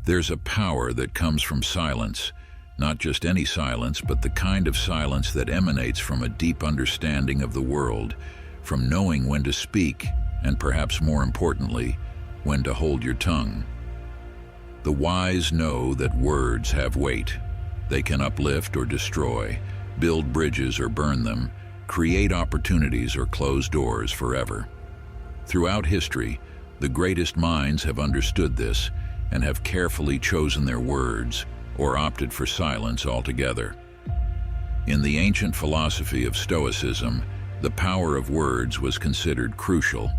There's a power that comes from silence, not just any silence, but the kind of silence that emanates from a deep understanding of the world, from knowing when to speak, and perhaps more importantly, when to hold your tongue. The wise know that words have weight. They can uplift or destroy, build bridges or burn them, create opportunities or close doors forever. Throughout history, the greatest minds have understood this and have carefully chosen their words or opted for silence altogether. In the ancient philosophy of Stoicism, the power of words was considered crucial.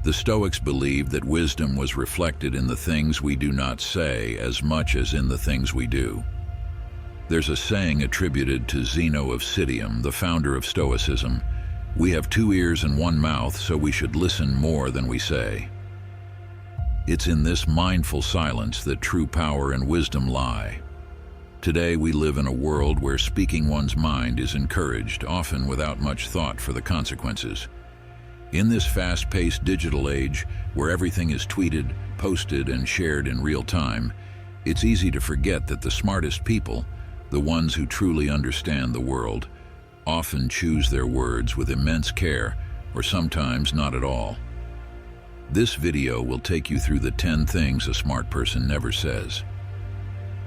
The Stoics believed that wisdom was reflected in the things we do not say as much as in the things we do. There's a saying attributed to Zeno of Citium, the founder of Stoicism: "We have 2 ears and 1 mouth, so we should listen more than we say." It's in this mindful silence that true power and wisdom lie. Today we live in a world where speaking one's mind is encouraged, often without much thought for the consequences. In this fast-paced digital age, where everything is tweeted, posted, and shared in real time, it's easy to forget that the smartest people, the ones who truly understand the world, often choose their words with immense care, or sometimes not at all. This video will take you through the 10 things a smart person never says.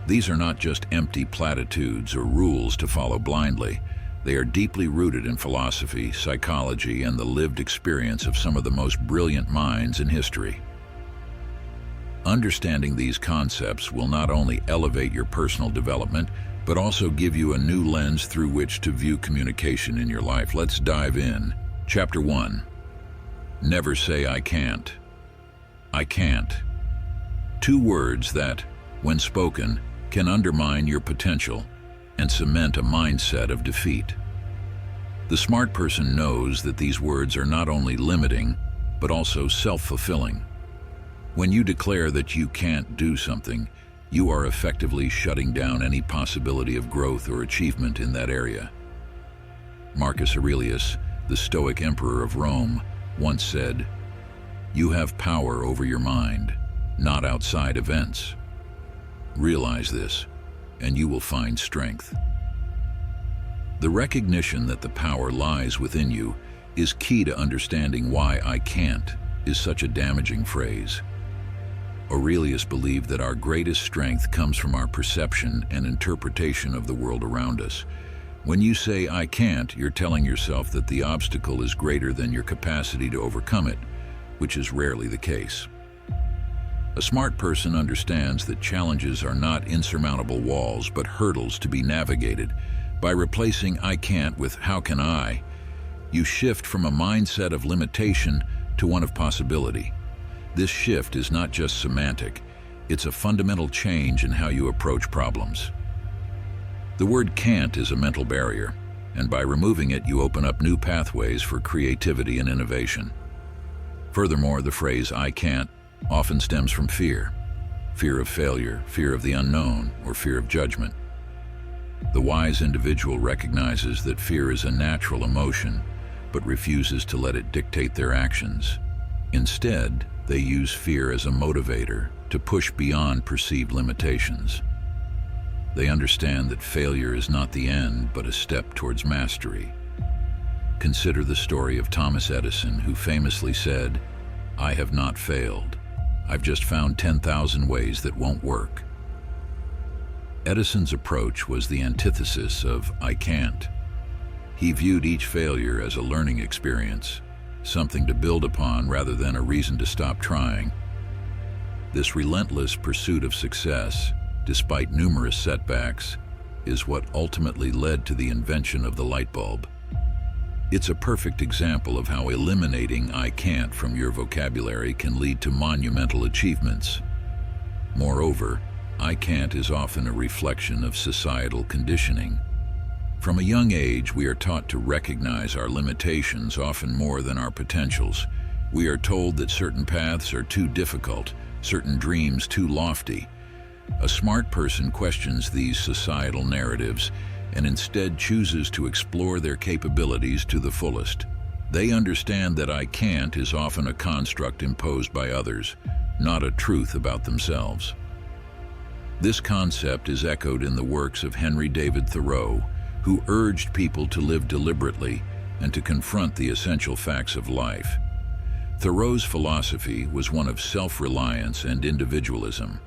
These are not just empty platitudes or rules to follow blindly. They are deeply rooted in philosophy, psychology, and the lived experience of some of the most brilliant minds in history. Understanding these concepts will not only elevate your personal development, but also give you a new lens through which to view communication in your life. Let's dive in. Chapter 1. Never say I can't. I can't. 2 words that, when spoken, can undermine your potential and cement a mindset of defeat. The smart person knows that these words are not only limiting, but also self-fulfilling. When you declare that you can't do something, you are effectively shutting down any possibility of growth or achievement in that area. Marcus Aurelius, the Stoic emperor of Rome, once said, "You have power over your mind, not outside events." Realize this, and you will find strength. The recognition that the power lies within you is key to understanding why "I can't" is such a damaging phrase. Aurelius believed that our greatest strength comes from our perception and interpretation of the world around us. When you say "I can't," you're telling yourself that the obstacle is greater than your capacity to overcome it, which is rarely the case. A smart person understands that challenges are not insurmountable walls, but hurdles to be navigated. By replacing "I can't" with "How can I?" you shift from a mindset of limitation to one of possibility. This shift is not just semantic, it's a fundamental change in how you approach problems. The word "can't" is a mental barrier, and by removing it, you open up new pathways for creativity and innovation. Furthermore, the phrase "I can't" often stems from fear. Fear of failure, fear of the unknown, or fear of judgment. The wise individual recognizes that fear is a natural emotion, but refuses to let it dictate their actions. Instead, they use fear as a motivator to push beyond perceived limitations. They understand that failure is not the end, but a step towards mastery. Consider the story of Thomas Edison, who famously said, "I have not failed. I've just found 10,000 ways that won't work." Edison's approach was the antithesis of "I can't." He viewed each failure as a learning experience, something to build upon rather than a reason to stop trying. This relentless pursuit of success, despite numerous setbacks, is what ultimately led to the invention of the light bulb. It's a perfect example of how eliminating "I can't" from your vocabulary can lead to monumental achievements. Moreover, "I can't" is often a reflection of societal conditioning. From a young age, we are taught to recognize our limitations often more than our potentials. We are told that certain paths are too difficult, certain dreams too lofty. A smart person questions these societal narratives and instead chooses to explore their capabilities to the fullest. They understand that "I can't" is often a construct imposed by others, not a truth about themselves. This concept is echoed in the works of Henry David Thoreau, who urged people to live deliberately and to confront the essential facts of life. Thoreau's philosophy was one of self-reliance and individualism.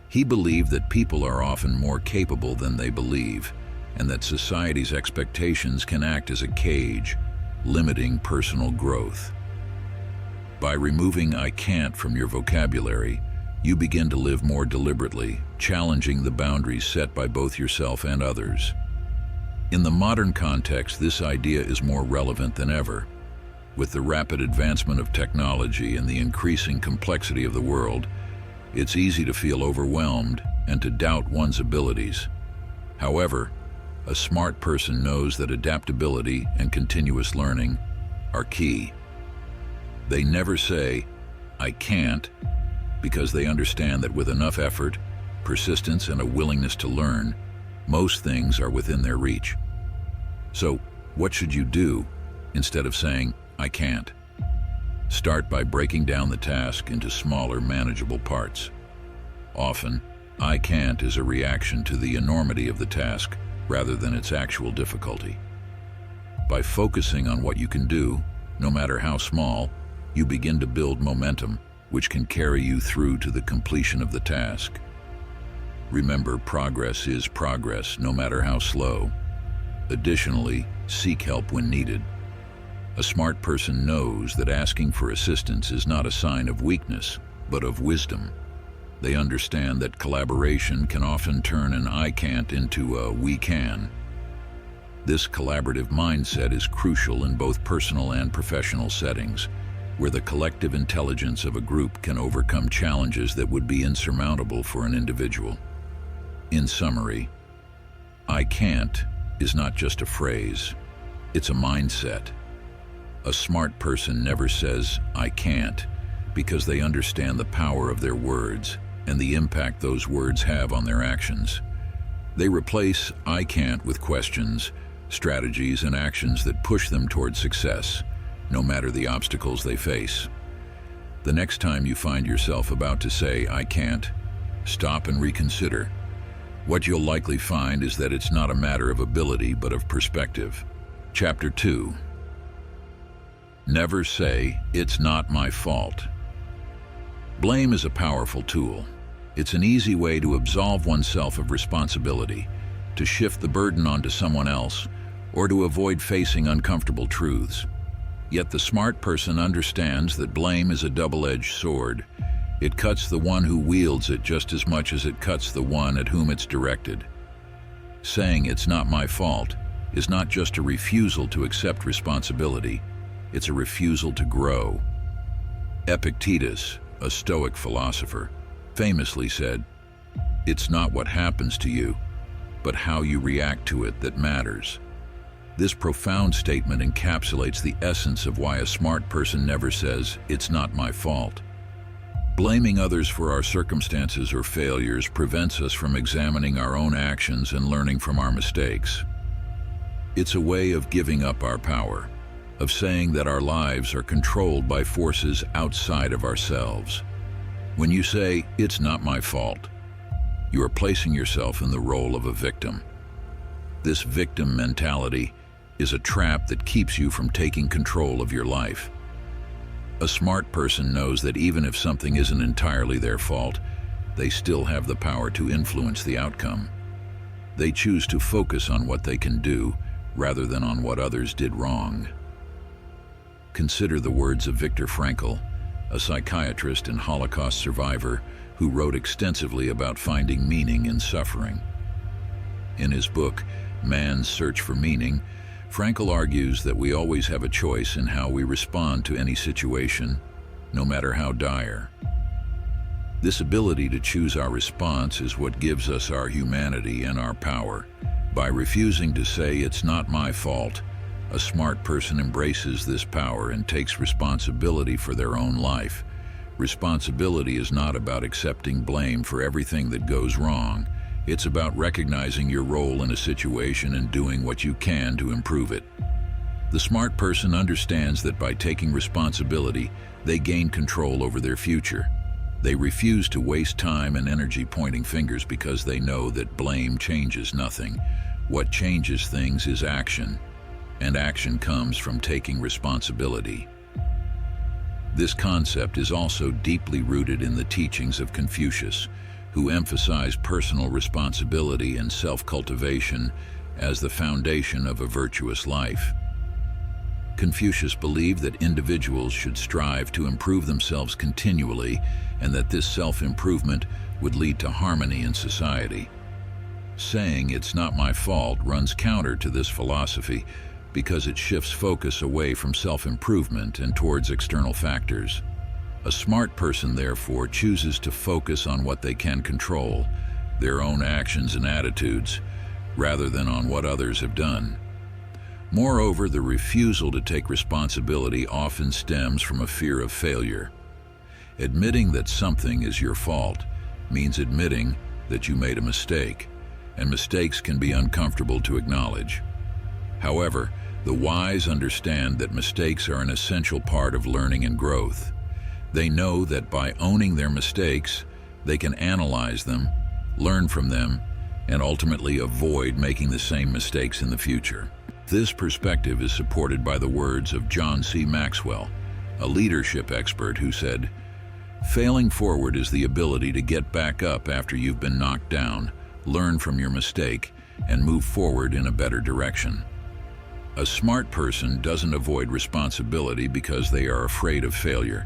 He believed that people are often more capable than they believe, and that society's expectations can act as a cage, limiting personal growth. By removing "I can't" from your vocabulary, you begin to live more deliberately, challenging the boundaries set by both yourself and others. In the modern context, this idea is more relevant than ever. With the rapid advancement of technology and the increasing complexity of the world, it's easy to feel overwhelmed and to doubt one's abilities. However, a smart person knows that adaptability and continuous learning are key. They never say, "I can't," because they understand that with enough effort, persistence, and a willingness to learn, most things are within their reach. So, what should you do instead of saying, "I can't"? Start by breaking down the task into smaller, manageable parts. Often, "I can't" is a reaction to the enormity of the task rather than its actual difficulty. By focusing on what you can do, no matter how small, you begin to build momentum, which can carry you through to the completion of the task. Remember, progress is progress, no matter how slow. Additionally, seek help when needed. A smart person knows that asking for assistance is not a sign of weakness, but of wisdom. They understand that collaboration can often turn an "I can't" into a "we can." This collaborative mindset is crucial in both personal and professional settings, where the collective intelligence of a group can overcome challenges that would be insurmountable for an individual. In summary, "I can't" is not just a phrase, it's a mindset. A smart person never says, "I can't," because they understand the power of their words and the impact those words have on their actions. They replace "I can't" with questions, strategies, and actions that push them toward success, no matter the obstacles they face. The next time you find yourself about to say "I can't," stop and reconsider. What you'll likely find is that it's not a matter of ability, but of perspective. Chapter 2. Never say, "It's not my fault." Blame is a powerful tool. It's an easy way to absolve oneself of responsibility, to shift the burden onto someone else, or to avoid facing uncomfortable truths. Yet the smart person understands that blame is a double-edged sword. It cuts the one who wields it just as much as it cuts the one at whom it's directed. Saying "it's not my fault" is not just a refusal to accept responsibility, it's a refusal to grow. Epictetus, a Stoic philosopher, famously said, "It's not what happens to you, but how you react to it that matters." This profound statement encapsulates the essence of why a smart person never says, "It's not my fault." Blaming others for our circumstances or failures prevents us from examining our own actions and learning from our mistakes. It's a way of giving up our power, of saying that our lives are controlled by forces outside of ourselves. When you say, "It's not my fault," you are placing yourself in the role of a victim. This victim mentality is a trap that keeps you from taking control of your life. A smart person knows that even if something isn't entirely their fault, they still have the power to influence the outcome. They choose to focus on what they can do rather than on what others did wrong. Consider the words of Viktor Frankl, a psychiatrist and Holocaust survivor who wrote extensively about finding meaning in suffering. In his book, Man's Search for Meaning, Frankl argues that we always have a choice in how we respond to any situation, no matter how dire. This ability to choose our response is what gives us our humanity and our power. By refusing to say "it's not my fault," a smart person embraces this power and takes responsibility for their own life. Responsibility is not about accepting blame for everything that goes wrong. It's about recognizing your role in a situation and doing what you can to improve it. The smart person understands that by taking responsibility, they gain control over their future. They refuse to waste time and energy pointing fingers because they know that blame changes nothing. What changes things is action, and action comes from taking responsibility. This concept is also deeply rooted in the teachings of Confucius, who emphasize personal responsibility and self-cultivation as the foundation of a virtuous life. Confucius believed that individuals should strive to improve themselves continually, and that this self-improvement would lead to harmony in society. Saying "it's not my fault" runs counter to this philosophy because it shifts focus away from self-improvement and towards external factors. A smart person, therefore, chooses to focus on what they can control, their own actions and attitudes, rather than on what others have done. Moreover, the refusal to take responsibility often stems from a fear of failure. Admitting that something is your fault means admitting that you made a mistake, and mistakes can be uncomfortable to acknowledge. However, the wise understand that mistakes are an essential part of learning and growth. They know that by owning their mistakes, they can analyze them, learn from them, and ultimately avoid making the same mistakes in the future. This perspective is supported by the words of John C. Maxwell, a leadership expert who said, "Failing forward is the ability to get back up after you've been knocked down, learn from your mistake, and move forward in a better direction." A smart person doesn't avoid responsibility because they are afraid of failure.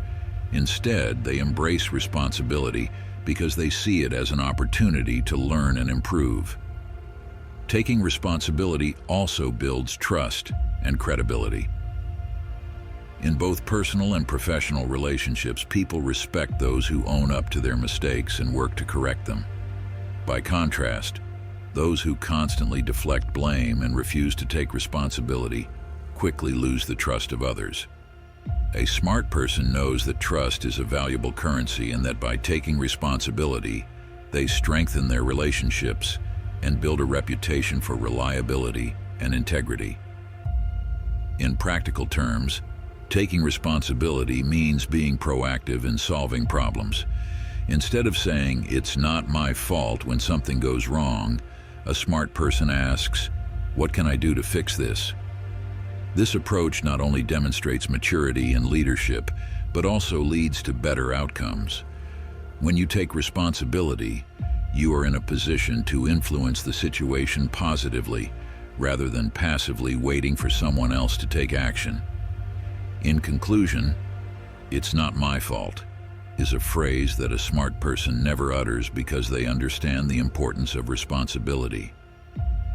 Instead, they embrace responsibility because they see it as an opportunity to learn and improve. Taking responsibility also builds trust and credibility. In both personal and professional relationships, people respect those who own up to their mistakes and work to correct them. By contrast, those who constantly deflect blame and refuse to take responsibility quickly lose the trust of others. A smart person knows that trust is a valuable currency and that by taking responsibility, they strengthen their relationships and build a reputation for reliability and integrity. In practical terms, taking responsibility means being proactive in solving problems. Instead of saying, "It's not my fault" when something goes wrong, a smart person asks, "What can I do to fix this?" This approach not only demonstrates maturity and leadership, but also leads to better outcomes. When you take responsibility, you are in a position to influence the situation positively, rather than passively waiting for someone else to take action. In conclusion, "It's not my fault" is a phrase that a smart person never utters because they understand the importance of responsibility.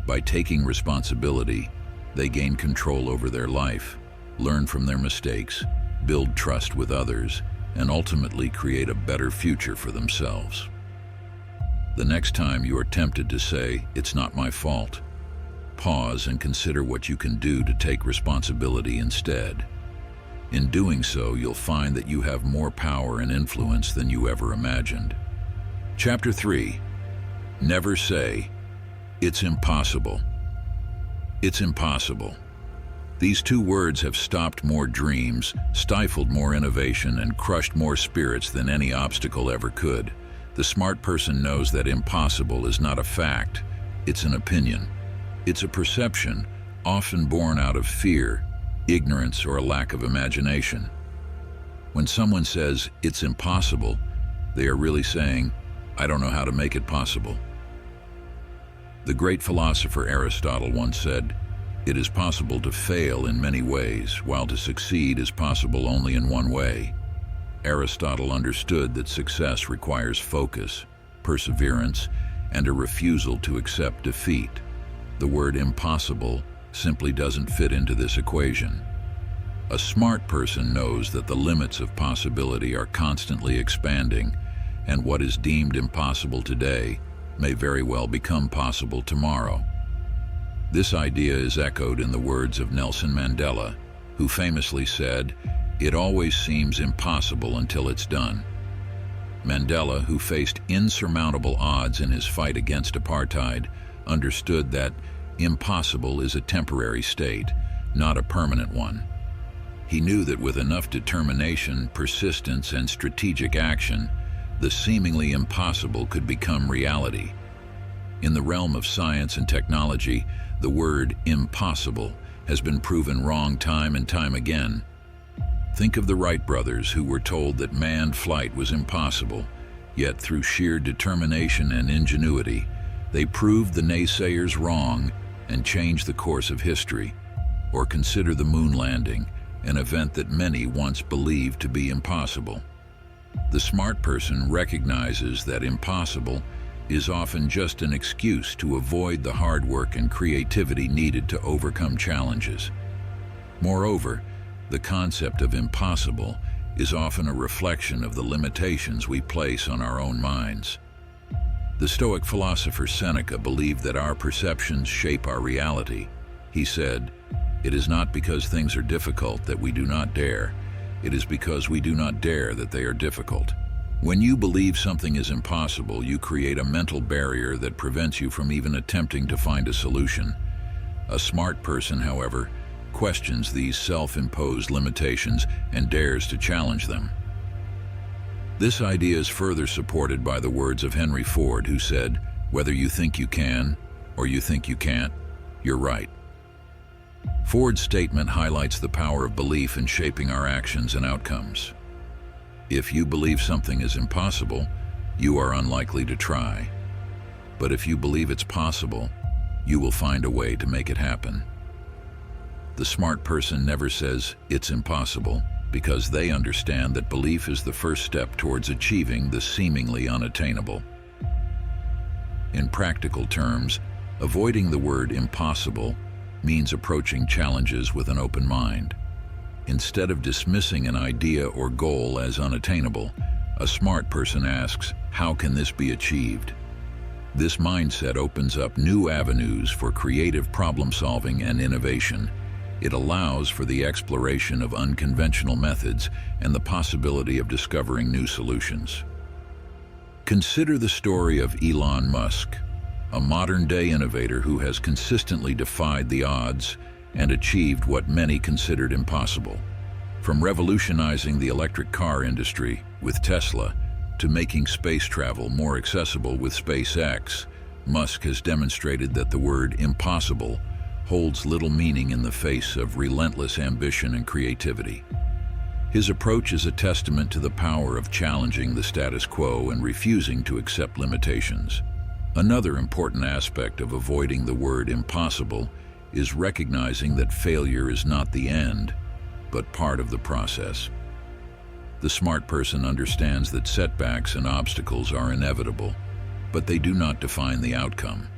By taking responsibility, they gain control over their life, learn from their mistakes, build trust with others, and ultimately create a better future for themselves. The next time you are tempted to say, "It's not my fault," pause and consider what you can do to take responsibility instead. In doing so, you'll find that you have more power and influence than you ever imagined. Chapter 3. Never say, "It's impossible." It's impossible. These two words have stopped more dreams, stifled more innovation, and crushed more spirits than any obstacle ever could. The smart person knows that impossible is not a fact, it's an opinion. It's a perception, often born out of fear, ignorance, or a lack of imagination. When someone says, "It's impossible," they are really saying, "I don't know how to make it possible." The great philosopher Aristotle once said, "It is possible to fail in many ways, while to succeed is possible only in one way." Aristotle understood that success requires focus, perseverance, and a refusal to accept defeat. The word impossible simply doesn't fit into this equation. A smart person knows that the limits of possibility are constantly expanding, and what is deemed impossible today may very well become possible tomorrow. This idea is echoed in the words of Nelson Mandela, who famously said, "It always seems impossible until it's done." Mandela, who faced insurmountable odds in his fight against apartheid, understood that impossible is a temporary state, not a permanent one. He knew that with enough determination, persistence, and strategic action, the seemingly impossible could become reality. In the realm of science and technology, the word impossible has been proven wrong time and time again. Think of the Wright brothers, who were told that manned flight was impossible, yet through sheer determination and ingenuity, they proved the naysayers wrong and changed the course of history. Or consider the moon landing, an event that many once believed to be impossible. The smart person recognizes that impossible is often just an excuse to avoid the hard work and creativity needed to overcome challenges. Moreover, the concept of impossible is often a reflection of the limitations we place on our own minds. The Stoic philosopher Seneca believed that our perceptions shape our reality. He said, "It is not because things are difficult that we do not dare. It is because we do not dare that they are difficult." When you believe something is impossible, you create a mental barrier that prevents you from even attempting to find a solution. A smart person, however, questions these self-imposed limitations and dares to challenge them. This idea is further supported by the words of Henry Ford, who said, "Whether you think you can or you think you can't, you're right." Ford's statement highlights the power of belief in shaping our actions and outcomes. If you believe something is impossible, you are unlikely to try. But if you believe it's possible, you will find a way to make it happen. The smart person never says it's impossible, because they understand that belief is the first step towards achieving the seemingly unattainable. In practical terms, avoiding the word impossible means approaching challenges with an open mind. Instead of dismissing an idea or goal as unattainable, a smart person asks, "How can this be achieved?" This mindset opens up new avenues for creative problem-solving and innovation. It allows for the exploration of unconventional methods and the possibility of discovering new solutions. Consider the story of Elon Musk, a modern-day innovator who has consistently defied the odds and achieved what many considered impossible. From revolutionizing the electric car industry with Tesla to making space travel more accessible with SpaceX, Musk has demonstrated that the word impossible holds little meaning in the face of relentless ambition and creativity. His approach is a testament to the power of challenging the status quo and refusing to accept limitations. Another important aspect of avoiding the word impossible is recognizing that failure is not the end, but part of the process. The smart person understands that setbacks and obstacles are inevitable, but they do not define the outcome.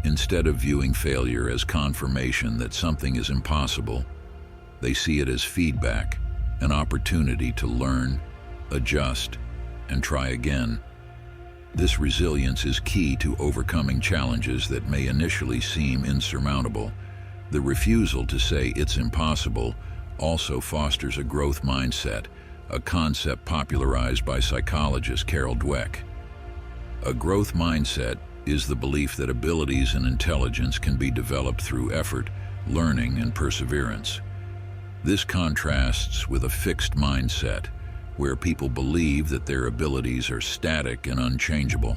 Instead of viewing failure as confirmation that something is impossible, they see it as feedback, an opportunity to learn, adjust, and try again. This resilience is key to overcoming challenges that may initially seem insurmountable. The refusal to say it's impossible also fosters a growth mindset, a concept popularized by psychologist Carol Dweck. A growth mindset is the belief that abilities and intelligence can be developed through effort, learning, and perseverance. This contrasts with a fixed mindset, where people believe that their abilities are static and unchangeable.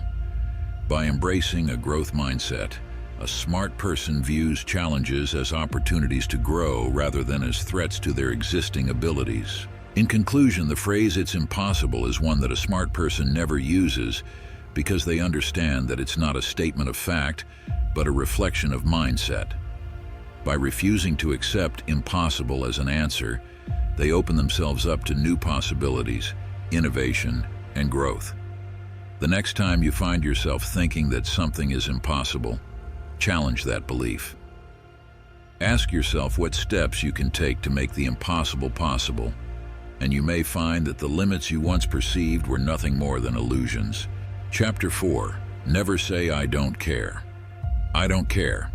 By embracing a growth mindset, a smart person views challenges as opportunities to grow rather than as threats to their existing abilities. In conclusion, the phrase "it's impossible" is one that a smart person never uses, because they understand that it's not a statement of fact, but a reflection of mindset. By refusing to accept impossible as an answer, they open themselves up to new possibilities, innovation, and growth. The next time you find yourself thinking that something is impossible, challenge that belief. Ask yourself what steps you can take to make the impossible possible, and you may find that the limits you once perceived were nothing more than illusions. Chapter 4. Never say "I don't care." I don't care.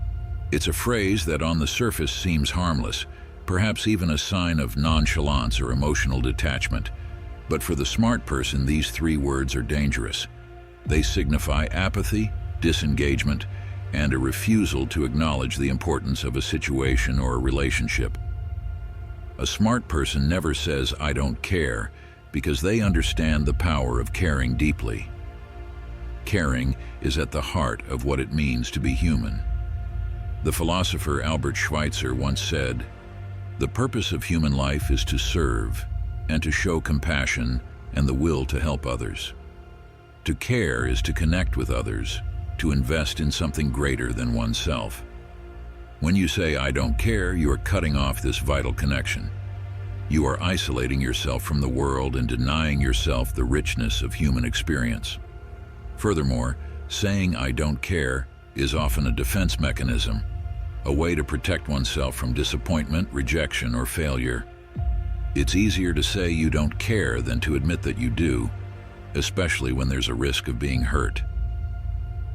It's a phrase that on the surface seems harmless, perhaps even a sign of nonchalance or emotional detachment. But for the smart person, these three words are dangerous. They signify apathy, disengagement, and a refusal to acknowledge the importance of a situation or a relationship. A smart person never says "I don't care," because they understand the power of caring deeply. Caring is at the heart of what it means to be human. The philosopher Albert Schweitzer once said, "The purpose of human life is to serve and to show compassion and the will to help others. To care is to connect with others, to invest in something greater than oneself." When you say, "I don't care," you are cutting off this vital connection. You are isolating yourself from the world and denying yourself the richness of human experience. Furthermore, saying "I don't care" is often a defense mechanism, a way to protect oneself from disappointment, rejection, or failure. It's easier to say you don't care than to admit that you do, especially when there's a risk of being hurt.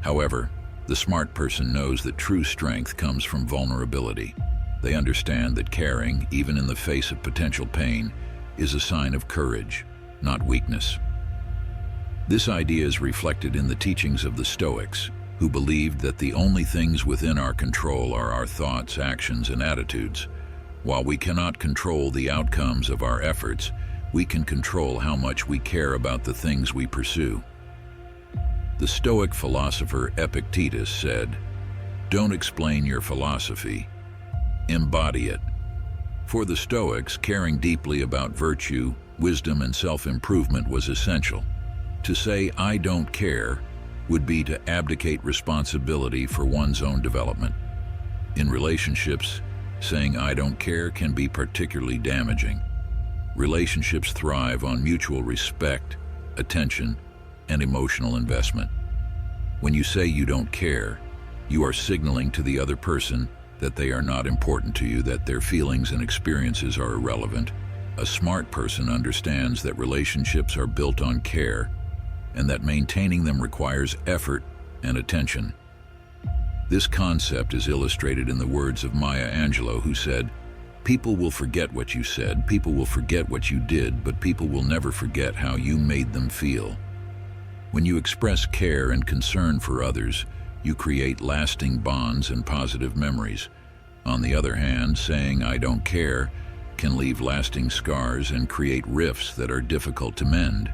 However, the smart person knows that true strength comes from vulnerability. They understand that caring, even in the face of potential pain, is a sign of courage, not weakness. This idea is reflected in the teachings of the Stoics, who believed that the only things within our control are our thoughts, actions, and attitudes. While we cannot control the outcomes of our efforts, we can control how much we care about the things we pursue. The Stoic philosopher Epictetus said, "Don't explain your philosophy, embody it." For the Stoics, caring deeply about virtue, wisdom, and self-improvement was essential. To say "I don't care" would be to abdicate responsibility for one's own development. In relationships, saying "I don't care" can be particularly damaging. Relationships thrive on mutual respect, attention, and emotional investment. When you say you don't care, you are signaling to the other person that they are not important to you, that their feelings and experiences are irrelevant. A smart person understands that relationships are built on care and that maintaining them requires effort and attention. This concept is illustrated in the words of Maya Angelou, who said, "People will forget what you said, people will forget what you did, but people will never forget how you made them feel." When you express care and concern for others, you create lasting bonds and positive memories. On the other hand, saying "I don't care" can leave lasting scars and create rifts that are difficult to mend.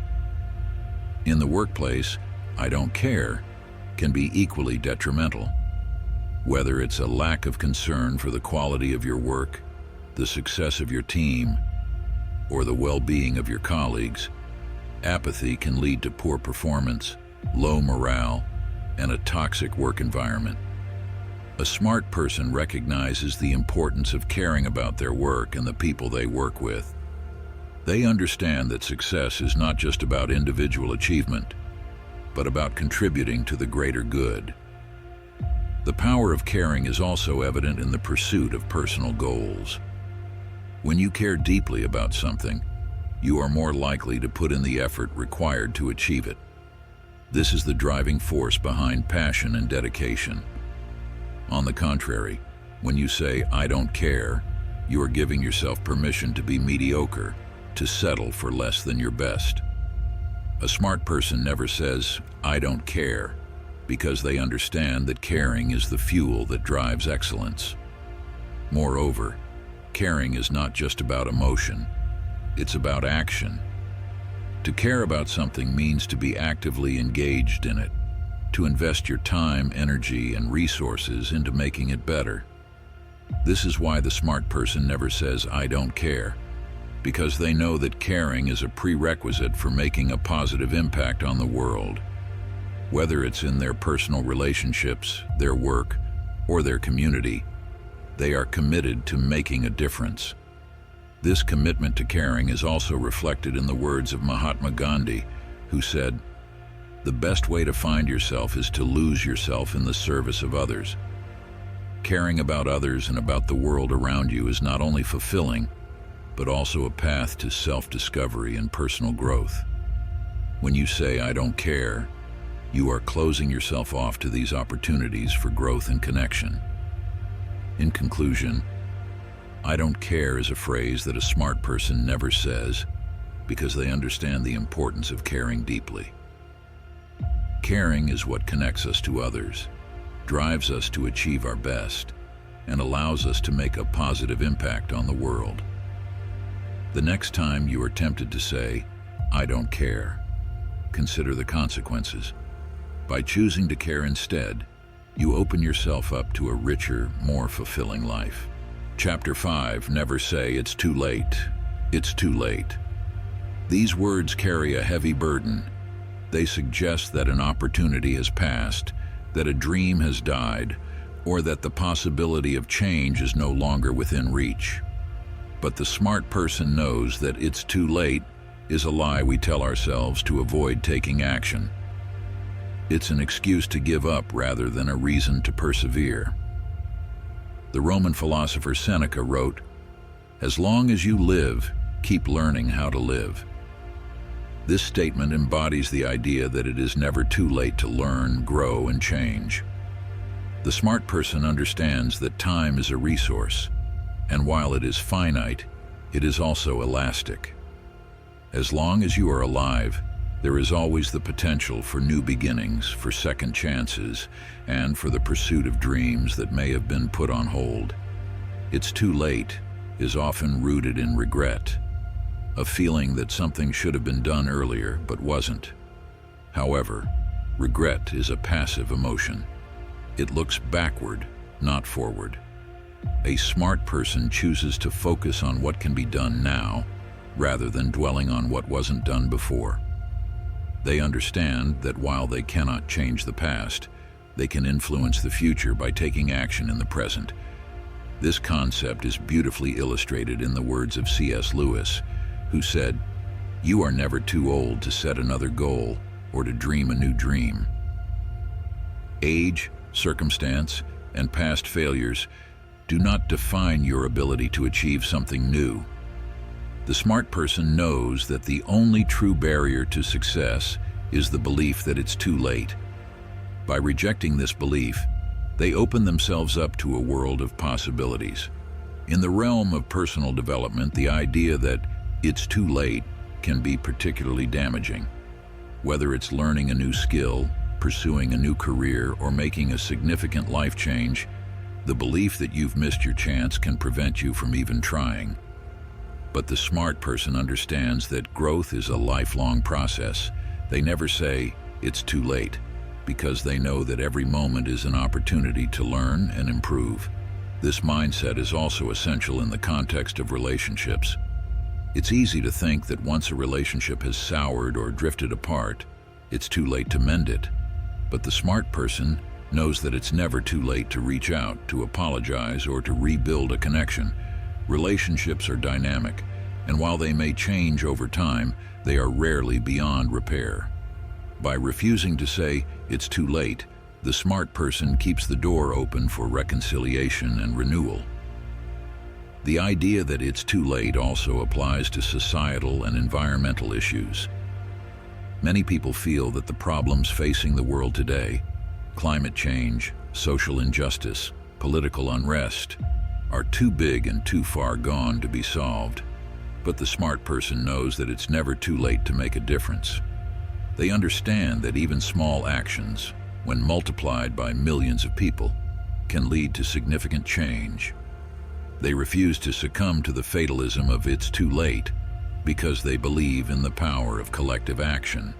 In the workplace, "I don't care" can be equally detrimental. Whether it's a lack of concern for the quality of your work, the success of your team, or the well-being of your colleagues, apathy can lead to poor performance, low morale, and a toxic work environment. A smart person recognizes the importance of caring about their work and the people they work with. They understand that success is not just about individual achievement, but about contributing to the greater good. The power of caring is also evident in the pursuit of personal goals. When you care deeply about something, you are more likely to put in the effort required to achieve it. This is the driving force behind passion and dedication. On the contrary, when you say "I don't care," you are giving yourself permission to be mediocre, to settle for less than your best. A smart person never says "I don't care," because they understand that caring is the fuel that drives excellence. Moreover, caring is not just about emotion, it's about action. To care about something means to be actively engaged in it, to invest your time, energy, and resources into making it better. This is why the smart person never says "I don't care," because they know that caring is a prerequisite for making a positive impact on the world. Whether it's in their personal relationships, their work, or their community, they are committed to making a difference. This commitment to caring is also reflected in the words of Mahatma Gandhi, who said, "The best way to find yourself is to lose yourself in the service of others." Caring about others and about the world around you is not only fulfilling, but also a path to self-discovery and personal growth. When you say "I don't care," you are closing yourself off to these opportunities for growth and connection. In conclusion, "I don't care" is a phrase that a smart person never says because they understand the importance of caring deeply. Caring is what connects us to others, drives us to achieve our best, and allows us to make a positive impact on the world. The next time you are tempted to say, "I don't care. Consider the consequences." By choosing to care instead, you open yourself up to a richer, more fulfilling life. Chapter 5, Never say it's too late. It's too late. These words carry a heavy burden. They suggest that an opportunity has passed, that a dream has died, or that the possibility of change is no longer within reach. But the smart person knows that "it's too late" is a lie we tell ourselves to avoid taking action. It's an excuse to give up rather than a reason to persevere. The Roman philosopher Seneca wrote, "As long as you live, keep learning how to live." This statement embodies the idea that it is never too late to learn, grow, and change. The smart person understands that time is a resource, and while it is finite, it is also elastic. As long as you are alive, there is always the potential for new beginnings, for second chances, and for the pursuit of dreams that may have been put on hold. "It's too late" is often rooted in regret, a feeling that something should have been done earlier but wasn't. However, regret is a passive emotion. It looks backward, not forward. A smart person chooses to focus on what can be done now, rather than dwelling on what wasn't done before. They understand that while they cannot change the past, they can influence the future by taking action in the present. This concept is beautifully illustrated in the words of C.S. Lewis, who said, "You are never too old to set another goal or to dream a new dream." Age, circumstance, and past failures do not define your ability to achieve something new. The smart person knows that the only true barrier to success is the belief that it's too late. By rejecting this belief, they open themselves up to a world of possibilities. In the realm of personal development, the idea that "it's too late" can be particularly damaging. Whether it's learning a new skill, pursuing a new career, or making a significant life change, the belief that you've missed your chance can prevent you from even trying. But the smart person understands that growth is a lifelong process. They never say, "It's too late," because they know that every moment is an opportunity to learn and improve. This mindset is also essential in the context of relationships. It's easy to think that once a relationship has soured or drifted apart, it's too late to mend it. But the smart person knows that it's never too late to reach out, to apologize, or to rebuild a connection. Relationships are dynamic, and while they may change over time, they are rarely beyond repair. By refusing to say, "It's too late," the smart person keeps the door open for reconciliation and renewal. The idea that it's too late also applies to societal and environmental issues. Many people feel that the problems facing the world today, climate change, social injustice, political unrest, are too big and too far gone to be solved. But the smart person knows that it's never too late to make a difference. They understand that even small actions, when multiplied by millions of people, can lead to significant change. They refuse to succumb to the fatalism of "it's too late" because they believe in the power of collective action.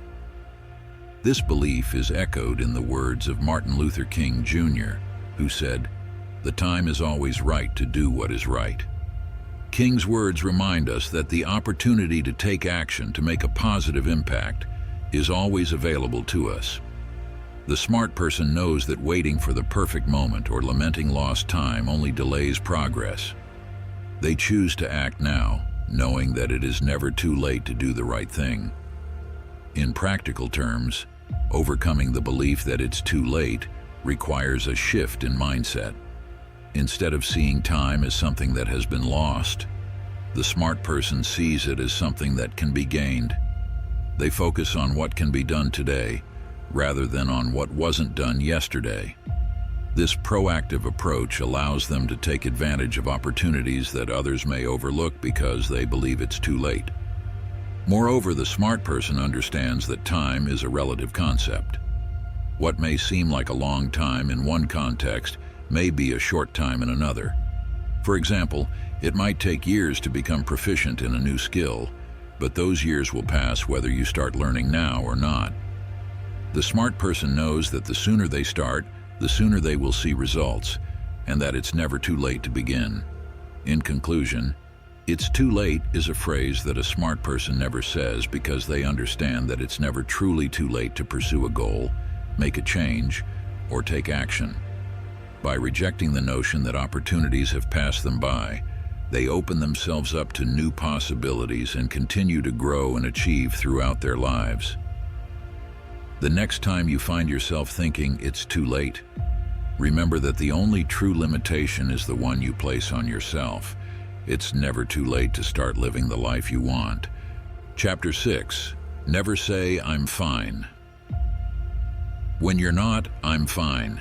This belief is echoed in the words of Martin Luther King Jr., who said, "The time is always right to do what is right." King's words remind us that the opportunity to take action to make a positive impact is always available to us. The smart person knows that waiting for the perfect moment or lamenting lost time only delays progress. They choose to act now, knowing that it is never too late to do the right thing. In practical terms, overcoming the belief that it's too late requires a shift in mindset. Instead of seeing time as something that has been lost, the smart person sees it as something that can be gained. They focus on what can be done today, rather than on what wasn't done yesterday. This proactive approach allows them to take advantage of opportunities that others may overlook because they believe it's too late. Moreover, the smart person understands that time is a relative concept. What may seem like a long time in one context may be a short time in another. For example, it might take years to become proficient in a new skill, but those years will pass whether you start learning now or not. The smart person knows that the sooner they start, the sooner they will see results, and that it's never too late to begin. In conclusion, "It's too late" is a phrase that a smart person never says because they understand that it's never truly too late to pursue a goal, make a change, or take action. By rejecting the notion that opportunities have passed them by, they open themselves up to new possibilities and continue to grow and achieve throughout their lives. The next time you find yourself thinking it's too late, remember that the only true limitation is the one you place on yourself. It's never too late to start living the life you want. Chapter 6. Never say, "I'm fine." When you're not, "I'm fine."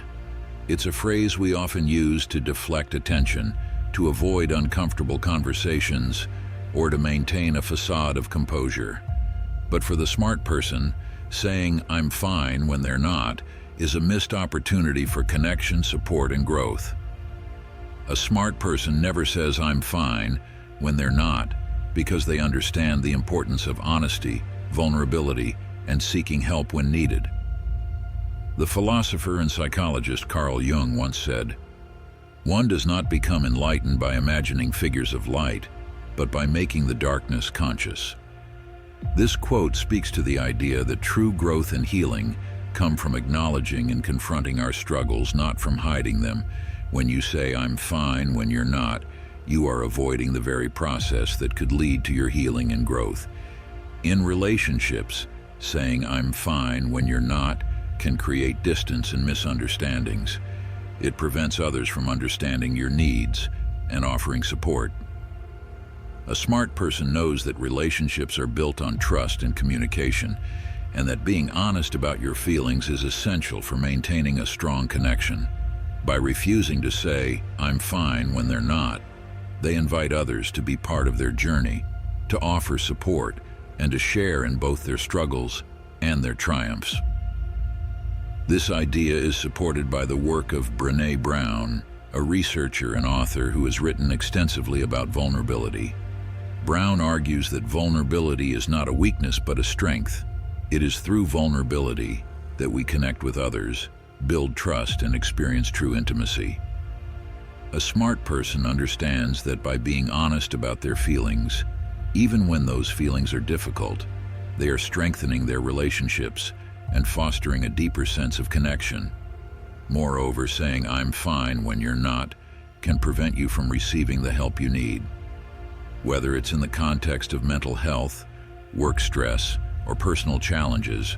It's a phrase we often use to deflect attention, to avoid uncomfortable conversations, or to maintain a facade of composure. But for the smart person, saying "I'm fine" when they're not is a missed opportunity for connection, support, and growth. A smart person never says "I'm fine" when they're not, because they understand the importance of honesty, vulnerability, and seeking help when needed. The philosopher and psychologist Carl Jung once said, "One does not become enlightened by imagining figures of light, but by making the darkness conscious." This quote speaks to the idea that true growth and healing come from acknowledging and confronting our struggles, not from hiding them. When you say "I'm fine" when you're not, you are avoiding the very process that could lead to your healing and growth. In relationships, saying "I'm fine" when you're not can create distance and misunderstandings. It prevents others from understanding your needs and offering support. A smart person knows that relationships are built on trust and communication, and that being honest about your feelings is essential for maintaining a strong connection. By refusing to say "I'm fine" when they're not, they invite others to be part of their journey, to offer support, and to share in both their struggles and their triumphs. This idea is supported by the work of Brené Brown, a researcher and author who has written extensively about vulnerability. Brown argues that vulnerability is not a weakness but a strength. It is through vulnerability that we connect with others, build trust, and experience true intimacy. A smart person understands that by being honest about their feelings, even when those feelings are difficult, they are strengthening their relationships and fostering a deeper sense of connection. Moreover, saying "I'm fine" when you're not can prevent you from receiving the help you need. Whether it's in the context of mental health, work stress, or personal challenges,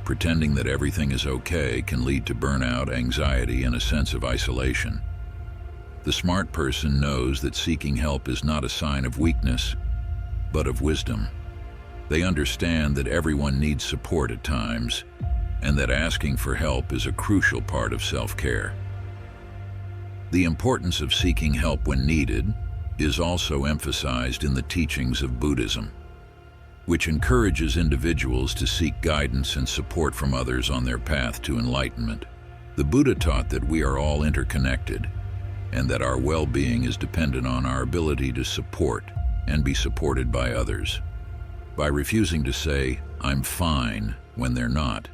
pretending that everything is okay can lead to burnout, anxiety, and a sense of isolation. The smart person knows that seeking help is not a sign of weakness, but of wisdom. They understand that everyone needs support at times, and that asking for help is a crucial part of self-care. The importance of seeking help when needed is also emphasized in the teachings of Buddhism, which encourages individuals to seek guidance and support from others on their path to enlightenment. The Buddha taught that we are all interconnected, and that our well-being is dependent on our ability to support and be supported by others. By refusing to say "I'm fine" when they're not,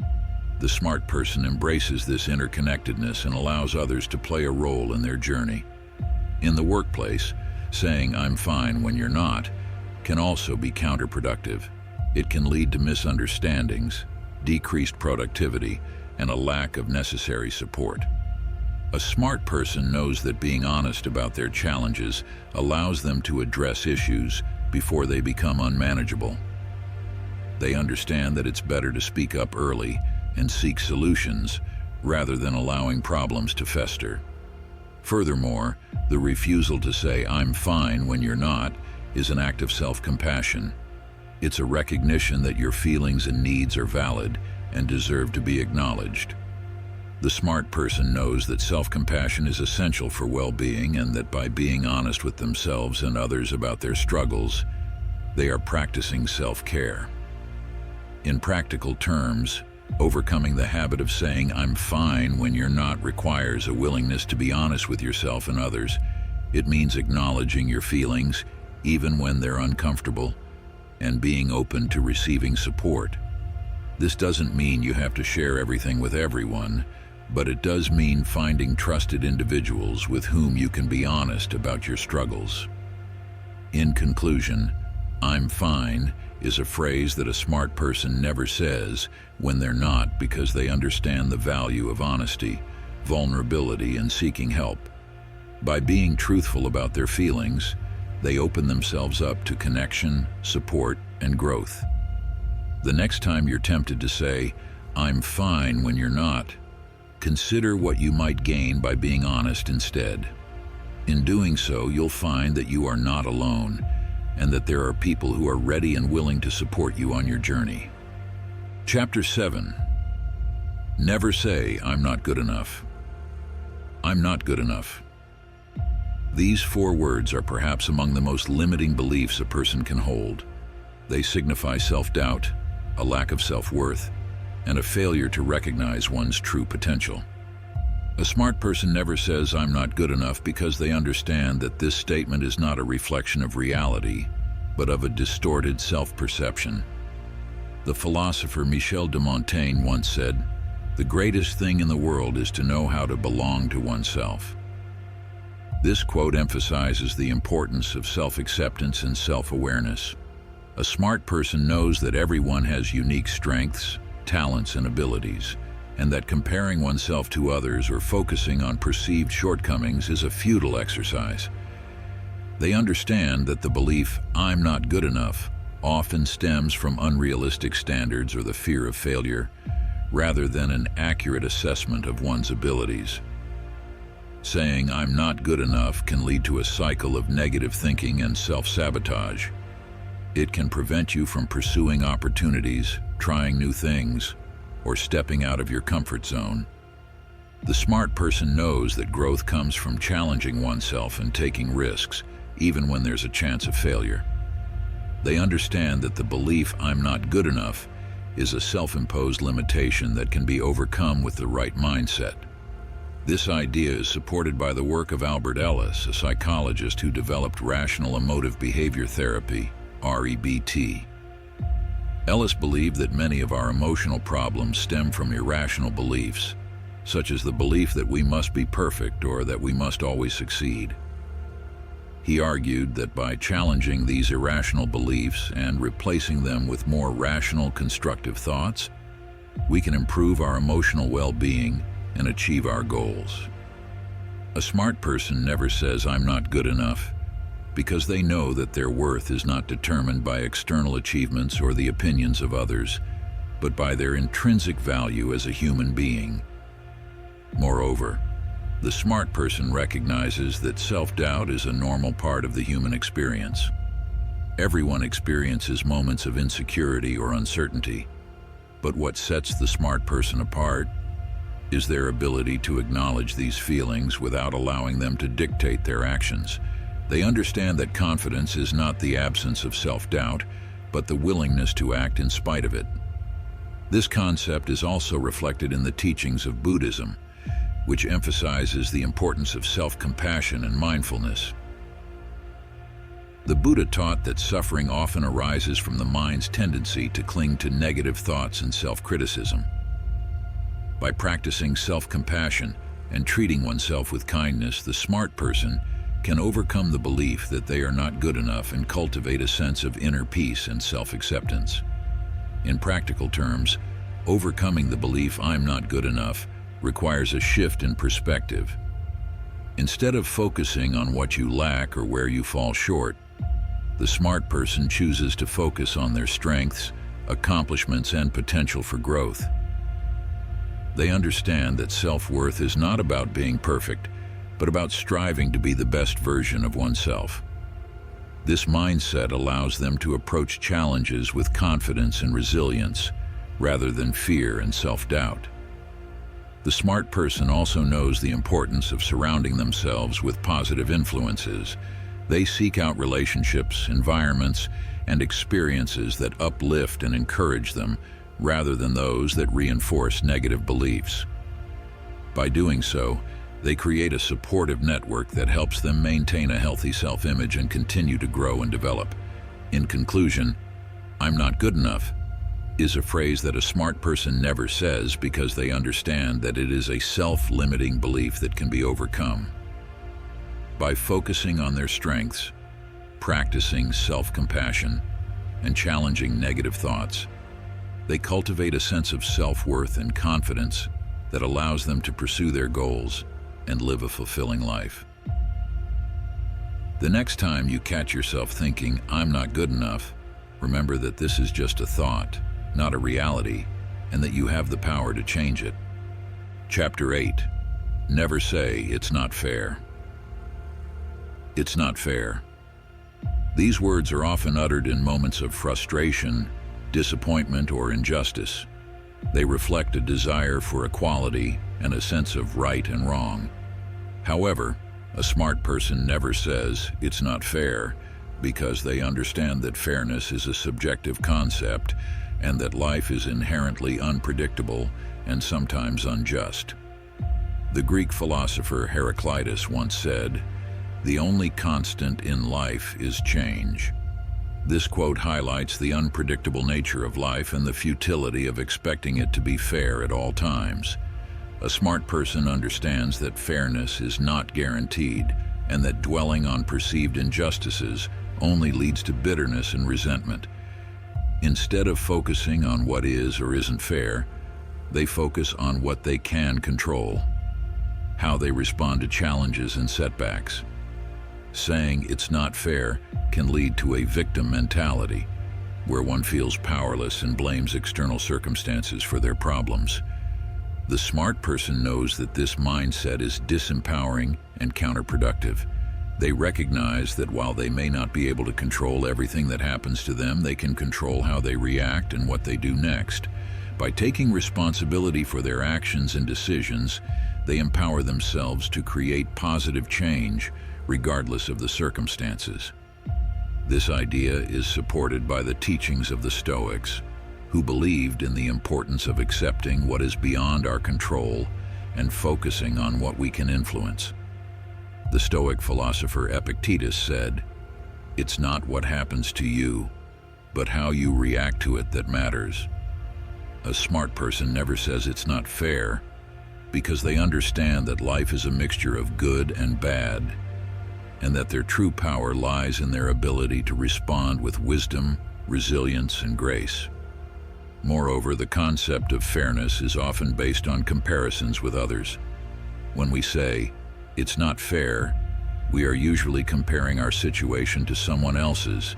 the smart person embraces this interconnectedness and allows others to play a role in their journey. In the workplace, saying "I'm fine" when you're not can also be counterproductive. It can lead to misunderstandings, decreased productivity, and a lack of necessary support. A smart person knows that being honest about their challenges allows them to address issues before they become unmanageable. They understand that it's better to speak up early and seek solutions rather than allowing problems to fester. Furthermore, the refusal to say "I'm fine" when you're not is an act of self-compassion. It's a recognition that your feelings and needs are valid and deserve to be acknowledged. The smart person knows that self-compassion is essential for well-being, and that by being honest with themselves and others about their struggles, they are practicing self-care. In practical terms, overcoming the habit of saying "I'm fine" when you're not requires a willingness to be honest with yourself and others. It means acknowledging your feelings, even when they're uncomfortable, and being open to receiving support. This doesn't mean you have to share everything with everyone, but it does mean finding trusted individuals with whom you can be honest about your struggles. In conclusion, "I'm fine" is a phrase that a smart person never says when they're not, because they understand the value of honesty, vulnerability, and seeking help. By being truthful about their feelings, they open themselves up to connection, support, and growth. The next time you're tempted to say, "I'm fine," when you're not, consider what you might gain by being honest instead. In doing so, you'll find that you are not alone, and that there are people who are ready and willing to support you on your journey. Chapter 7. Never say, "I'm not good enough." I'm not good enough. These 4 words are perhaps among the most limiting beliefs a person can hold. They signify self-doubt, a lack of self-worth, and a failure to recognize one's true potential. A smart person never says, "I'm not good enough," because they understand that this statement is not a reflection of reality, but of a distorted self-perception. The philosopher Michel de Montaigne once said, "The greatest thing in the world is to know how to belong to oneself." This quote emphasizes the importance of self-acceptance and self-awareness. A smart person knows that everyone has unique strengths, talents, and abilities, and that comparing oneself to others or focusing on perceived shortcomings is a futile exercise. They understand that the belief, "I'm not good enough," often stems from unrealistic standards or the fear of failure, rather than an accurate assessment of one's abilities. Saying, "I'm not good enough," can lead to a cycle of negative thinking and self-sabotage. It can prevent you from pursuing opportunities, trying new things, or stepping out of your comfort zone. The smart person knows that growth comes from challenging oneself and taking risks, even when there's a chance of failure. They understand that the belief, "I'm not good enough," is a self-imposed limitation that can be overcome with the right mindset. This idea is supported by the work of Albert Ellis, a psychologist who developed rational emotive behavior therapy, REBT. Ellis believed that many of our emotional problems stem from irrational beliefs, such as the belief that we must be perfect or that we must always succeed. He argued that by challenging these irrational beliefs and replacing them with more rational, constructive thoughts, we can improve our emotional well-being and achieve our goals. A smart person never says, "I'm not good enough," because they know that their worth is not determined by external achievements or the opinions of others, but by their intrinsic value as a human being. Moreover, the smart person recognizes that self-doubt is a normal part of the human experience. Everyone experiences moments of insecurity or uncertainty, but what sets the smart person apart is their ability to acknowledge these feelings without allowing them to dictate their actions. They understand that confidence is not the absence of self-doubt, but the willingness to act in spite of it. This concept is also reflected in the teachings of Buddhism, which emphasizes the importance of self-compassion and mindfulness. The Buddha taught that suffering often arises from the mind's tendency to cling to negative thoughts and self-criticism. By practicing self-compassion and treating oneself with kindness, the smart person can overcome the belief that they are not good enough and cultivate a sense of inner peace and self-acceptance. In practical terms, overcoming the belief, "I'm not good enough," requires a shift in perspective. Instead of focusing on what you lack or where you fall short, the smart person chooses to focus on their strengths, accomplishments, and potential for growth. They understand that self-worth is not about being perfect, but about striving to be the best version of oneself. This mindset allows them to approach challenges with confidence and resilience, rather than fear and self-doubt. The smart person also knows the importance of surrounding themselves with positive influences. They seek out relationships, environments, and experiences that uplift and encourage them, rather than those that reinforce negative beliefs. By doing so, they create a supportive network that helps them maintain a healthy self-image and continue to grow and develop. In conclusion, "I'm not good enough," is a phrase that a smart person never says because they understand that it is a self-limiting belief that can be overcome. By focusing on their strengths, practicing self-compassion, and challenging negative thoughts, they cultivate a sense of self-worth and confidence that allows them to pursue their goals and live a fulfilling life. The next time you catch yourself thinking, "I'm not good enough," remember that this is just a thought, not a reality, and that you have the power to change it. Chapter 8. Never say it's not fair. It's not fair. These words are often uttered in moments of frustration, disappointment, or injustice. They reflect a desire for equality and a sense of right and wrong. However, a smart person never says it's not fair because they understand that fairness is a subjective concept and that life is inherently unpredictable and sometimes unjust. The Greek philosopher Heraclitus once said, "The only constant in life is change." This quote highlights the unpredictable nature of life and the futility of expecting it to be fair at all times. A smart person understands that fairness is not guaranteed and that dwelling on perceived injustices only leads to bitterness and resentment. Instead of focusing on what is or isn't fair, they focus on what they can control, how they respond to challenges and setbacks. Saying it's not fair can lead to a victim mentality, where one feels powerless and blames external circumstances for their problems. The smart person knows that this mindset is disempowering and counterproductive. They recognize that while they may not be able to control everything that happens to them, they can control how they react and what they do next. By taking responsibility for their actions and decisions, they empower themselves to create positive change, regardless of the circumstances. This idea is supported by the teachings of the Stoics, who believed in the importance of accepting what is beyond our control and focusing on what we can influence. The Stoic philosopher Epictetus said, "It's not what happens to you, but how you react to it that matters." A smart person never says it's not fair because they understand that life is a mixture of good and bad, and that their true power lies in their ability to respond with wisdom, resilience, and grace. Moreover, the concept of fairness is often based on comparisons with others. When we say, "It's not fair," we are usually comparing our situation to someone else's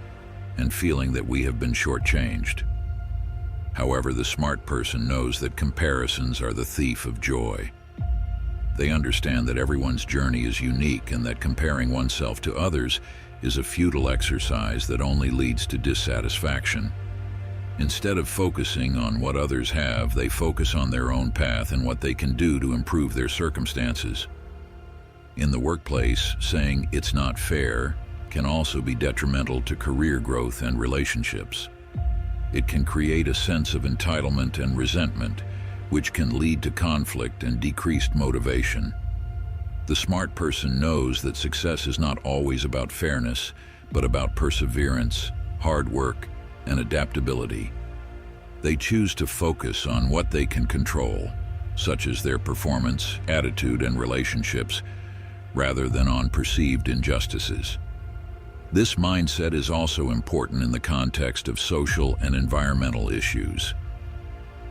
and feeling that we have been shortchanged. However, the smart person knows that comparisons are the thief of joy. They understand that everyone's journey is unique and that comparing oneself to others is a futile exercise that only leads to dissatisfaction. Instead of focusing on what others have, they focus on their own path and what they can do to improve their circumstances. In the workplace, saying "it's not fair" can also be detrimental to career growth and relationships. It can create a sense of entitlement and resentment, which can lead to conflict and decreased motivation. The smart person knows that success is not always about fairness, but about perseverance, hard work, and adaptability. They choose to focus on what they can control, such as their performance, attitude, and relationships, rather than on perceived injustices. This mindset is also important in the context of social and environmental issues.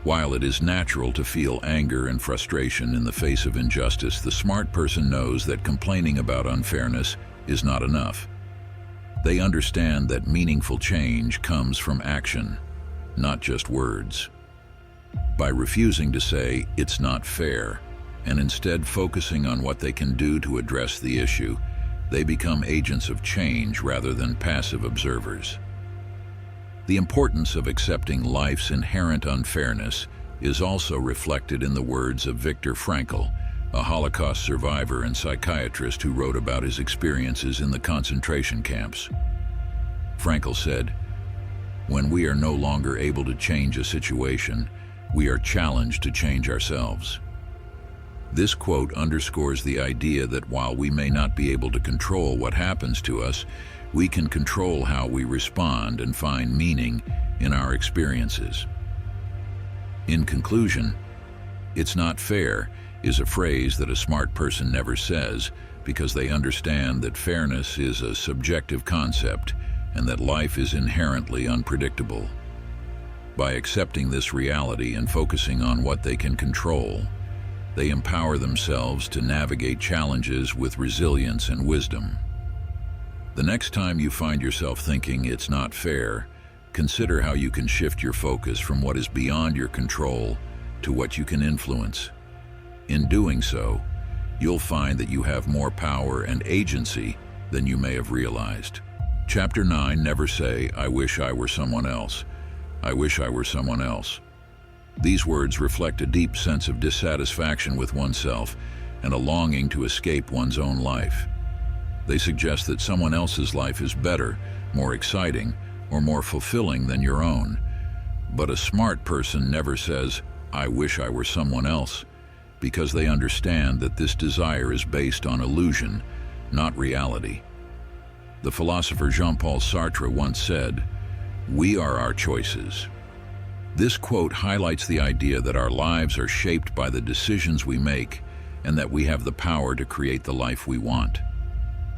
While it is natural to feel anger and frustration in the face of injustice, the smart person knows that complaining about unfairness is not enough. They understand that meaningful change comes from action, not just words. By refusing to say "it's not fair" and instead focusing on what they can do to address the issue, they become agents of change rather than passive observers. The importance of accepting life's inherent unfairness is also reflected in the words of Viktor Frankl, a Holocaust survivor and psychiatrist who wrote about his experiences in the concentration camps. Frankl said, "When we are no longer able to change a situation, we are challenged to change ourselves." This quote underscores the idea that while we may not be able to control what happens to us, We can control how we respond and find meaning in our experiences. In conclusion, "It's not fair" is a phrase that a smart person never says because they understand that fairness is a subjective concept and that life is inherently unpredictable. By accepting this reality and focusing on what they can control, they empower themselves to navigate challenges with resilience and wisdom. The next time you find yourself thinking it's not fair, consider how you can shift your focus from what is beyond your control to what you can influence. In doing so, you'll find that you have more power and agency than you may have realized. Chapter 9, Never say, "I wish I were someone else." I wish I were someone else. These words reflect a deep sense of dissatisfaction with oneself and a longing to escape one's own life. They suggest that someone else's life is better, more exciting, or more fulfilling than your own. But a smart person never says, "I wish I were someone else," because they understand that this desire is based on illusion, not reality. The philosopher Jean-Paul Sartre once said, "We are our choices." This quote highlights the idea that our lives are shaped by the decisions we make and that we have the power to create the life we want.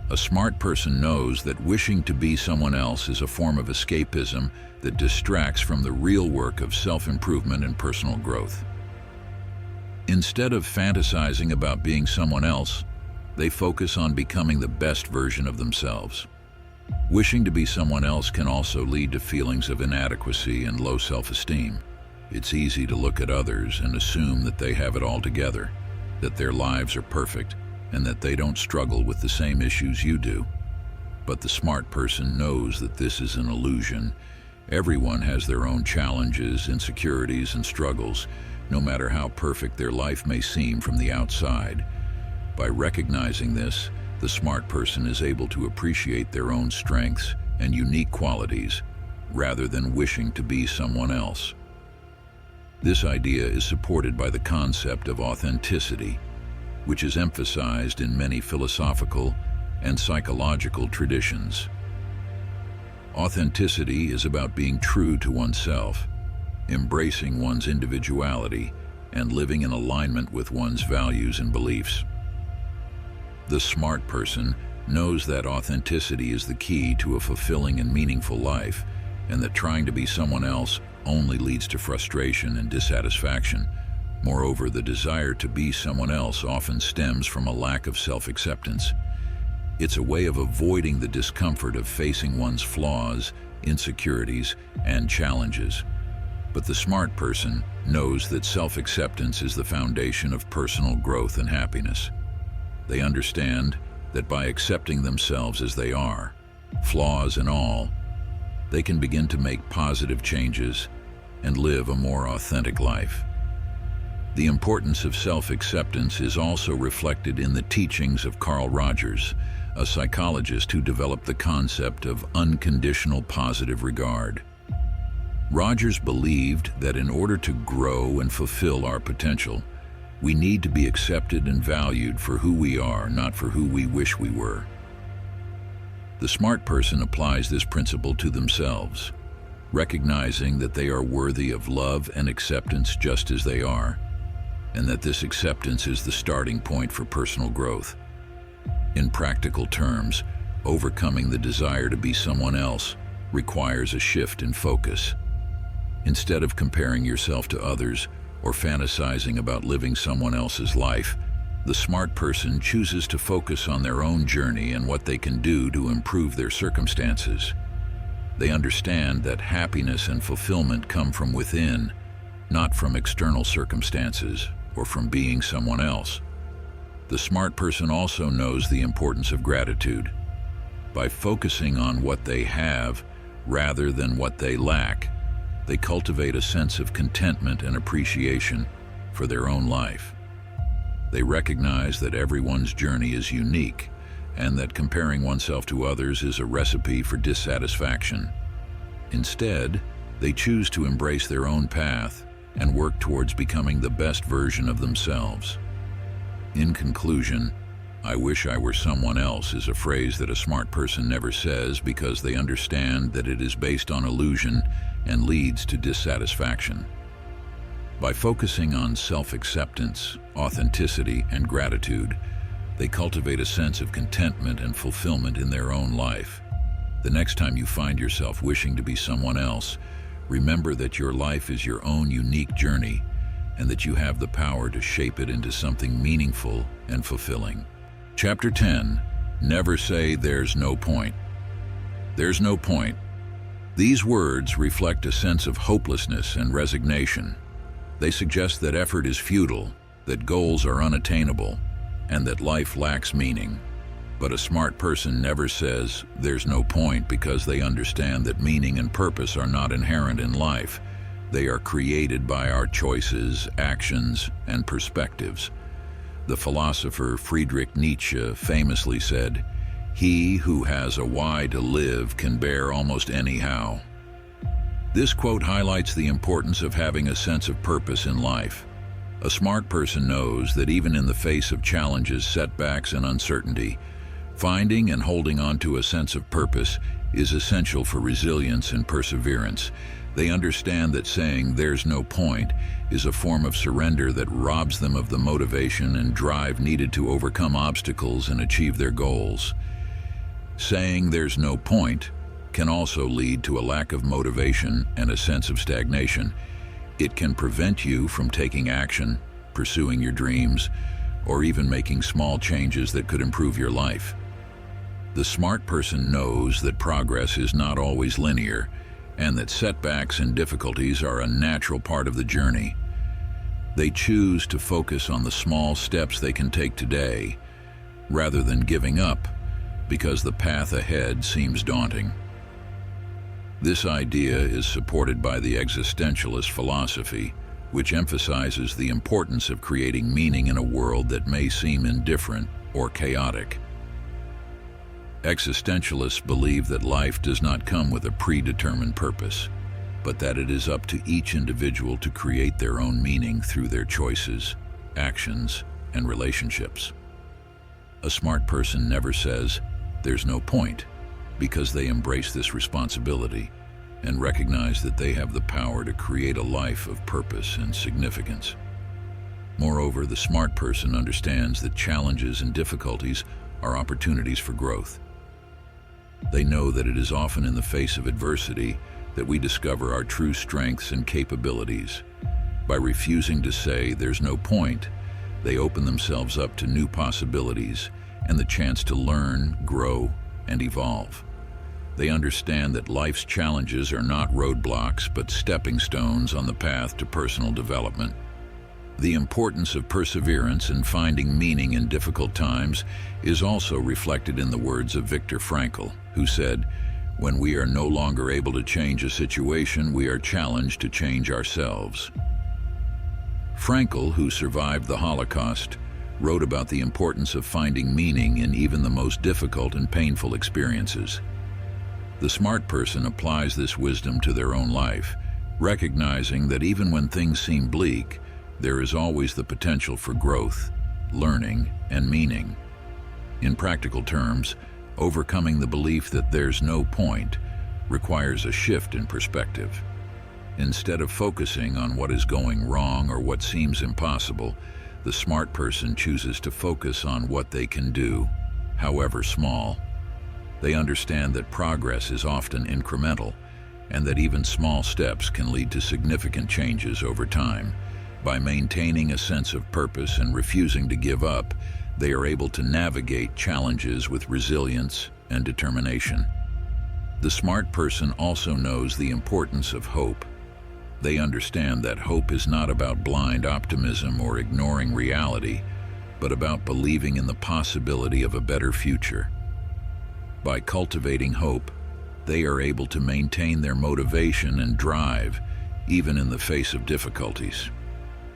A smart person knows that wishing to be someone else is a form of escapism that distracts from the real work of self-improvement and personal growth. Instead of fantasizing about being someone else, they focus on becoming the best version of themselves. Wishing to be someone else can also lead to feelings of inadequacy and low self-esteem. It's easy to look at others and assume that they have it all together, that their lives are perfect, and that they don't struggle with the same issues you do. But the smart person knows that this is an illusion. Everyone has their own challenges, insecurities, and struggles, no matter how perfect their life may seem from the outside. By recognizing this, the smart person is able to appreciate their own strengths and unique qualities, rather than wishing to be someone else. This idea is supported by the concept of authenticity, which is emphasized in many philosophical and psychological traditions. Authenticity is about being true to oneself, embracing one's individuality, and living in alignment with one's values and beliefs. The smart person knows that authenticity is the key to a fulfilling and meaningful life, and that trying to be someone else only leads to frustration and dissatisfaction. Moreover, the desire to be someone else often stems from a lack of self-acceptance. It's a way of avoiding the discomfort of facing one's flaws, insecurities, and challenges. But the smart person knows that self-acceptance is the foundation of personal growth and happiness. They understand that by accepting themselves as they are, flaws and all, they can begin to make positive changes and live a more authentic life. The importance of self-acceptance is also reflected in the teachings of Carl Rogers, a psychologist who developed the concept of unconditional positive regard. Rogers believed that in order to grow and fulfill our potential, we need to be accepted and valued for who we are, not for who we wish we were. The smart person applies this principle to themselves, recognizing that they are worthy of love and acceptance just as they are, and that this acceptance is the starting point for personal growth. In practical terms, overcoming the desire to be someone else requires a shift in focus. Instead of comparing yourself to others or fantasizing about living someone else's life, the smart person chooses to focus on their own journey and what they can do to improve their circumstances. They understand that happiness and fulfillment come from within, not from external circumstances or from being someone else. The smart person also knows the importance of gratitude. By focusing on what they have rather than what they lack, they cultivate a sense of contentment and appreciation for their own life. They recognize that everyone's journey is unique and that comparing oneself to others is a recipe for dissatisfaction. Instead, they choose to embrace their own path and work towards becoming the best version of themselves. In conclusion, "I wish I were someone else" is a phrase that a smart person never says because they understand that it is based on illusion and leads to dissatisfaction. By focusing on self-acceptance, authenticity, and gratitude, they cultivate a sense of contentment and fulfillment in their own life. The next time you find yourself wishing to be someone else, remember that your life is your own unique journey and that you have the power to shape it into something meaningful and fulfilling. Chapter 10. Never say there's no point. There's no point. These words reflect a sense of hopelessness and resignation. They suggest that effort is futile, that goals are unattainable, and that life lacks meaning. But a smart person never says there's no point because they understand that meaning and purpose are not inherent in life. They are created by our choices, actions, and perspectives. The philosopher Friedrich Nietzsche famously said, "He who has a why to live can bear almost any how." This quote highlights the importance of having a sense of purpose in life. A smart person knows that even in the face of challenges, setbacks, and uncertainty, finding and holding on to a sense of purpose is essential for resilience and perseverance. They understand that saying "there's no point" is a form of surrender that robs them of the motivation and drive needed to overcome obstacles and achieve their goals. Saying "there's no point" can also lead to a lack of motivation and a sense of stagnation. It can prevent you from taking action, pursuing your dreams, or even making small changes that could improve your life. The smart person knows that progress is not always linear, and that setbacks and difficulties are a natural part of the journey. They choose to focus on the small steps they can take today, rather than giving up, because the path ahead seems daunting. This idea is supported by the existentialist philosophy, which emphasizes the importance of creating meaning in a world that may seem indifferent or chaotic. Existentialists believe that life does not come with a predetermined purpose, but that it is up to each individual to create their own meaning through their choices, actions, and relationships. A smart person never says, "there's no point," because they embrace this responsibility and recognize that they have the power to create a life of purpose and significance. Moreover, the smart person understands that challenges and difficulties are opportunities for growth. They know that it is often in the face of adversity that we discover our true strengths and capabilities. By refusing to say "there's no point," they open themselves up to new possibilities and the chance to learn, grow, and evolve. They understand that life's challenges are not roadblocks, but stepping stones on the path to personal development. The importance of perseverance and finding meaning in difficult times is also reflected in the words of Viktor Frankl, who said, "When we are no longer able to change a situation, we are challenged to change ourselves." Frankl, who survived the Holocaust, wrote about the importance of finding meaning in even the most difficult and painful experiences. The smart person applies this wisdom to their own life, recognizing that even when things seem bleak, there is always the potential for growth, learning, and meaning. In practical terms, overcoming the belief that there's no point requires a shift in perspective. Instead of focusing on what is going wrong or what seems impossible, the smart person chooses to focus on what they can do, however small. They understand that progress is often incremental, and that even small steps can lead to significant changes over time. By maintaining a sense of purpose and refusing to give up, they are able to navigate challenges with resilience and determination. The smart person also knows the importance of hope. They understand that hope is not about blind optimism or ignoring reality, but about believing in the possibility of a better future. By cultivating hope, they are able to maintain their motivation and drive, even in the face of difficulties.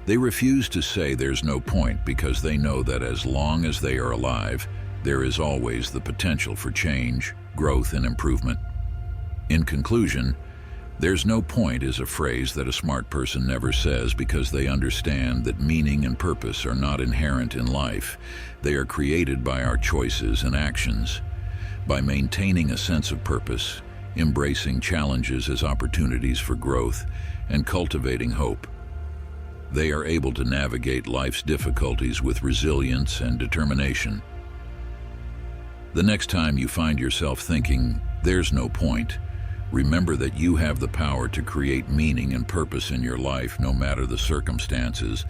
They refuse to say there's no point because they know that as long as they are alive, there is always the potential for change, growth, and improvement. In conclusion, There's no point is a phrase that a smart person never says because they understand that meaning and purpose are not inherent in life. They are created by our choices and actions. By maintaining a sense of purpose, embracing challenges as opportunities for growth, and cultivating hope, they are able to navigate life's difficulties with resilience and determination. The next time you find yourself thinking, "There's no point," remember that you have the power to create meaning and purpose in your life no matter the circumstances.